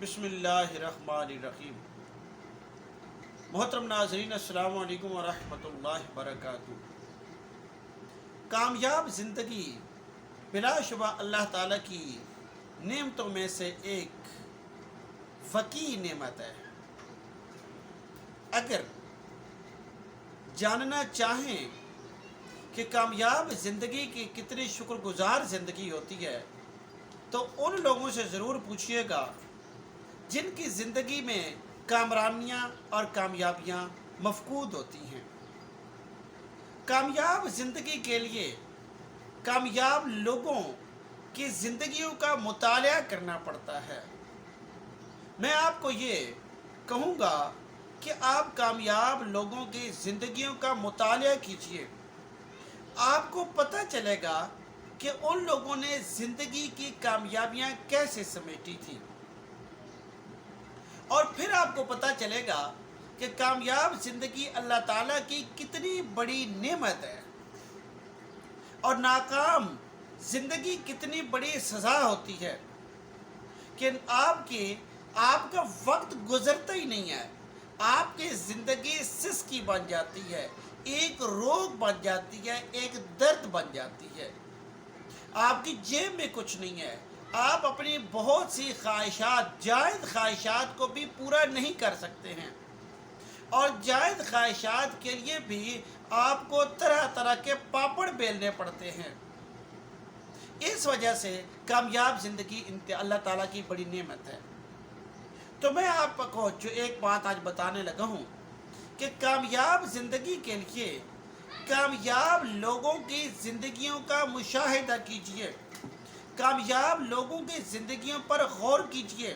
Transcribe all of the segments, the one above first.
بسم اللہ الرحمن الرحیم۔ محترم ناظرین، السلام علیکم ورحمۃ اللہ وبرکاتہ۔ کامیاب زندگی بلا شبہ اللہ تعالیٰ کی نعمتوں میں سے ایک وسیع نعمت ہے۔ اگر جاننا چاہیں کہ کامیاب زندگی کی کتنی شکر گزار زندگی ہوتی ہے تو ان لوگوں سے ضرور پوچھیے گا جن کی زندگی میں کامرانیاں اور کامیابیاں مفقود ہوتی ہیں۔ کامیاب زندگی کے لیے کامیاب لوگوں کی زندگیوں کا مطالعہ کرنا پڑتا ہے۔ میں آپ کو یہ کہوں گا کہ آپ کامیاب لوگوں کی زندگیوں کا مطالعہ کیجئے۔ آپ کو پتہ چلے گا کہ ان لوگوں نے زندگی کی کامیابیاں کیسے سمیٹی تھیں، اور پھر آپ کو پتہ چلے گا کہ کامیاب زندگی اللہ تعالیٰ کی کتنی بڑی نعمت ہے اور ناکام زندگی کتنی بڑی سزا ہوتی ہے کہ آپ کا وقت گزرتا ہی نہیں ہے، آپ کی زندگی سسکی بن جاتی ہے، ایک روگ بن جاتی ہے، ایک درد بن جاتی ہے۔ آپ کی جیب میں کچھ نہیں ہے، آپ اپنی بہت سی خواہشات، جائز خواہشات کو بھی پورا نہیں کر سکتے ہیں، اور جائز خواہشات کے لیے بھی آپ کو طرح طرح کے پاپڑ بیلنے پڑتے ہیں۔ اس وجہ سے کامیاب زندگی اللہ تعالیٰ کی بڑی نعمت ہے۔ تو میں آپ کو جو ایک بات آج بتانے لگا ہوں کہ کامیاب زندگی کے لیے کامیاب لوگوں کی زندگیوں کا مشاہدہ کیجئے، کامیاب لوگوں کی زندگیوں پر غور کیجئے۔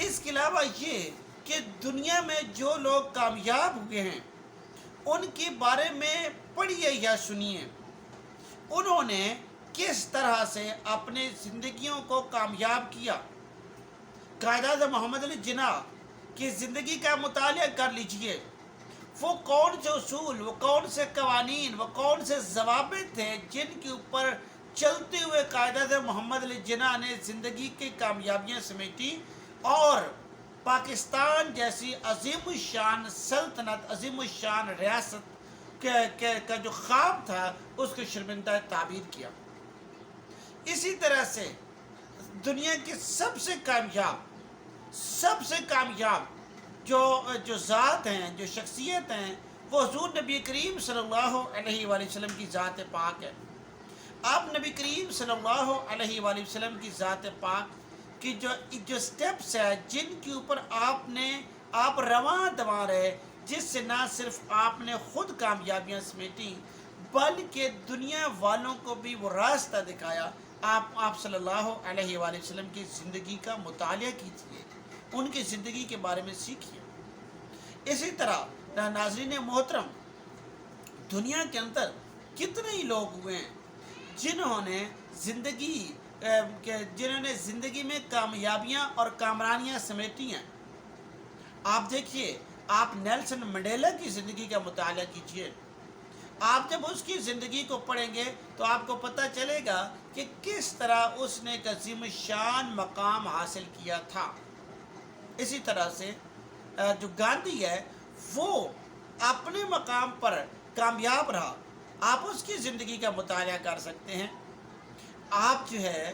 اس کے علاوہ یہ کہ دنیا میں جو لوگ کامیاب ہوئے ہیں ان کے بارے میں پڑھیے یا سنیے، انہوں نے کس طرح سے اپنے زندگیوں کو کامیاب کیا۔ قائد اعظم محمد علی جناح کی زندگی کا مطالعہ کر لیجئے۔ وہ کون سے اصول، وہ کون سے قوانین، وہ کون سے ضوابط تھے جن کے اوپر چلتے ہوئے قائد اعظم محمد علی جناح نے زندگی کی کامیابیاں سمیٹی اور پاکستان جیسی عظیم الشان سلطنت، عظیم الشان ریاست کا جو خواب تھا اس کو شرمندہ تعبیر کیا۔ اسی طرح سے دنیا کی سب سے کامیاب جو ذات ہیں، جو شخصیت ہیں، وہ حضور نبی کریم صلی اللہ علیہ وآلہ وسلم کی ذات پاک ہے۔ آپ نبی کریم صلی اللہ علیہ وآلہ وسلم کی ذات پاک کی جو سٹیپس ہے جن کے اوپر آپ رواں دواں رہے، جس سے نہ صرف آپ نے خود کامیابیاں سمیٹیں بلکہ دنیا والوں کو بھی وہ راستہ دکھایا۔ آپ صلی اللہ علیہ وآلہ وسلم کی زندگی کا مطالعہ کیجیے، ان کی زندگی کے بارے میں سیکھیے۔ اسی طرح ناظرین محترم، دنیا کے اندر کتنے ہی لوگ ہوئے ہیں جنہوں نے زندگی میں کامیابیاں اور کامرانیاں سمیٹی ہیں۔ آپ دیکھیے، آپ نیلسن منڈیلا کی زندگی کا مطالعہ کیجیے۔ آپ جب اس کی زندگی کو پڑھیں گے تو آپ کو پتہ چلے گا کہ کس طرح اس نے ایک عظیم الشان مقام حاصل کیا تھا۔ اسی طرح سے جو گاندھی ہے وہ اپنے مقام پر کامیاب رہا، آپ اس کی زندگی کا مطالعہ کر سکتے ہیں۔ آپ جو ہے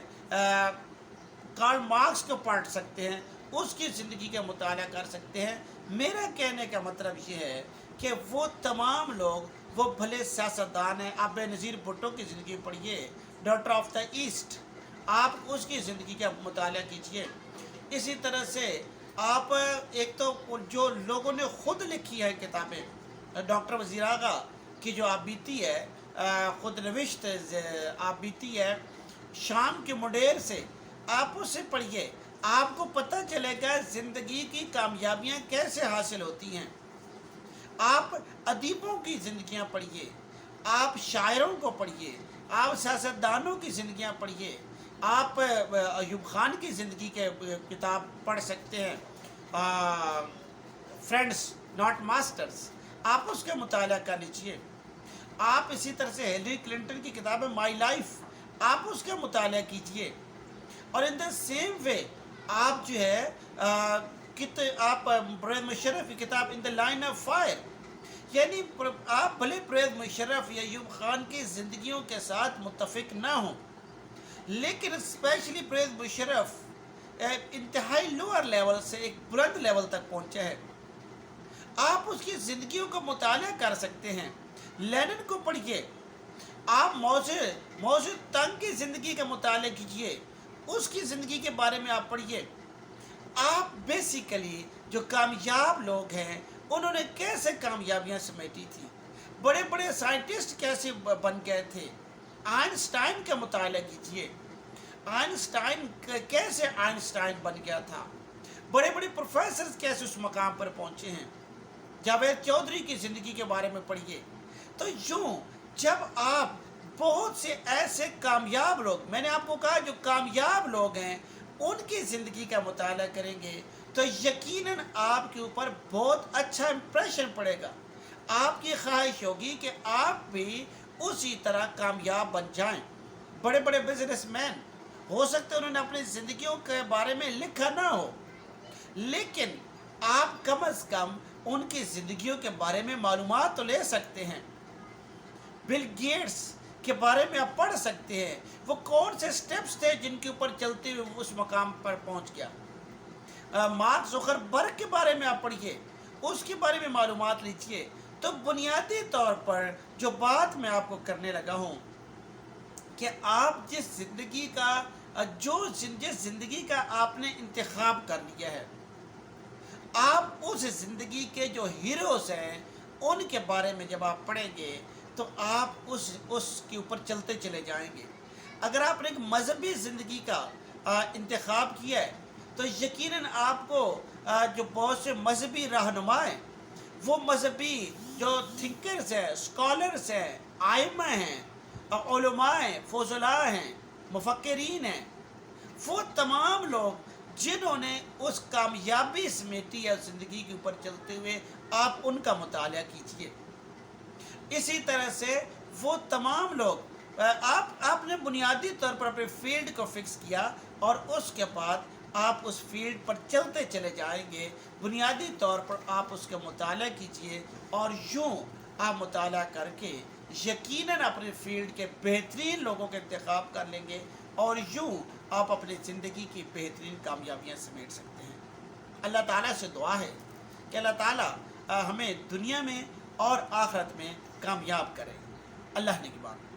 کارل مارکس کو پڑھ سکتے ہیں، اس کی زندگی کا مطالعہ کر سکتے ہیں۔ میرا کہنے کا مطلب یہ ہے کہ وہ تمام لوگ، وہ بھلے سیاستدان ہیں، آپ بے نظیر بھٹو کی زندگی پڑھیے، ڈاکٹر آف دا ایسٹ، آپ اس کی زندگی کا مطالعہ کیجئے۔ اسی طرح سے آپ ایک تو جو لوگوں نے خود لکھی ہے کتابیں، ڈاکٹر وزیر آغا کی جو آپ بیتی ہے، خود نوشت آپ بیتی ہے شام کے مڈیر سے، آپ اسے پڑھیے، آپ کو پتہ چلے گا زندگی کی کامیابیاں کیسے حاصل ہوتی ہیں۔ آپ ادیبوں کی زندگیاں پڑھیے، آپ شاعروں کو پڑھیے، آپ سیاستدانوں کی زندگیاں پڑھیے، آپ ایوب خان کی زندگی کے کتاب پڑھ سکتے ہیں، فرینڈس ناٹ ماسٹرز، آپ اس کا مطالعہ کر لیجیے۔ آپ اسی طرح سے ہلری کلنٹن کی کتاب ہے مائی لائف، آپ اس کا مطالعہ کیجیے۔ اور ان دا سیم وے آپ جو ہے آپ پرویز مشرف کی کتاب ان دا لائن آف فائر، یعنی آپ بھلے پرویز مشرف یا ایوب خان کی زندگیوں کے ساتھ متفق نہ ہوں، لیکن اسپیشلی پرویز مشرف انتہائی لوور لیول سے ایک بلند لیول تک پہنچا ہے۔ آپ اس کی زندگیوں کو مطالعہ کر سکتے ہیں، لینن کو پڑھیے، آپ موضوع تنگ کی زندگی کا مطالعہ کیجیے، اس کی زندگی کے بارے میں آپ پڑھیے۔ آپ بیسیکلی جو کامیاب لوگ ہیں انہوں نے کیسے کامیابیاں سمیٹی تھی، بڑے بڑے سائنٹسٹ کیسے بن گئے تھے، آئنسٹائن کا مطالعہ کیجیے، کیسے آئنسٹائن بن گیا تھا، بڑے بڑے پروفیسرز کیسے اس مقام پر پہنچے ہیں، جاوید چودھری کی زندگی کے بارے میں پڑھیے۔ تو یوں جب آپ بہت سے ایسے کامیاب لوگ، میں نے آپ کو کہا جو کامیاب لوگ ہیں، ان کی زندگی کا مطالعہ کریں گے تو یقیناً آپ کے اوپر بہت اچھا امپریشن پڑے گا۔ آپ کی خواہش ہوگی کہ آپ بھی اسی طرح کامیاب بن جائیں۔ بڑے بڑے بزنس مین ہو سکتے انہوں نے اپنی زندگیوں کے بارے میں لکھا نہ ہو، لیکن آپ کم از کم ان کی زندگیوں کے بارے میں معلومات تو لے سکتے ہیں۔ بل گیٹس کے بارے میں آپ پڑھ سکتے ہیں، وہ کون سے سٹیپس تھے جن کے اوپر چلتے ہوئے اس مقام پر پہنچ گیا۔ مارک زکربرگ کے بارے میں آپ پڑھیے، اس کے بارے میں معلومات لیجیے۔ تو بنیادی طور پر جو بات میں آپ کو کرنے لگا ہوں کہ آپ جس زندگی کا آپ نے انتخاب کر لیا ہے، آپ اس زندگی کے جو ہیروز ہیں ان کے بارے میں جب آپ پڑھیں گے تو آپ اس کے اوپر چلتے چلے جائیں گے۔ اگر آپ نے ایک مذہبی زندگی کا انتخاب کیا ہے تو یقیناً آپ کو جو بہت سے مذہبی رہنما ہیں، وہ مذہبی جو تھنکرز ہیں، اسکالرز ہیں، آئمہ ہیں، علماء ہیں، فضلاء ہیں، مفکرین ہیں، وہ تمام لوگ جنہوں نے اس کامیابی سمیٹی ہے زندگی کے اوپر چلتے ہوئے، آپ ان کا مطالعہ کیجیے۔ اسی طرح سے وہ تمام لوگ آپ نے بنیادی طور پر اپنے فیلڈ کو فکس کیا اور اس کے بعد آپ اس فیلڈ پر چلتے چلے جائیں گے۔ بنیادی طور پر آپ اس کا مطالعہ کیجیے اور یوں آپ مطالعہ کر کے یقیناً اپنے فیلڈ کے بہترین لوگوں کا انتخاب کر لیں گے اور یوں آپ اپنی زندگی کی بہترین کامیابیاں سمیٹ سکتے ہیں۔ اللہ تعالیٰ سے دعا ہے کہ اللہ تعالیٰ ہمیں دنیا میں اور آخرت میں کامیاب کرے۔ اللہ نے کی بات۔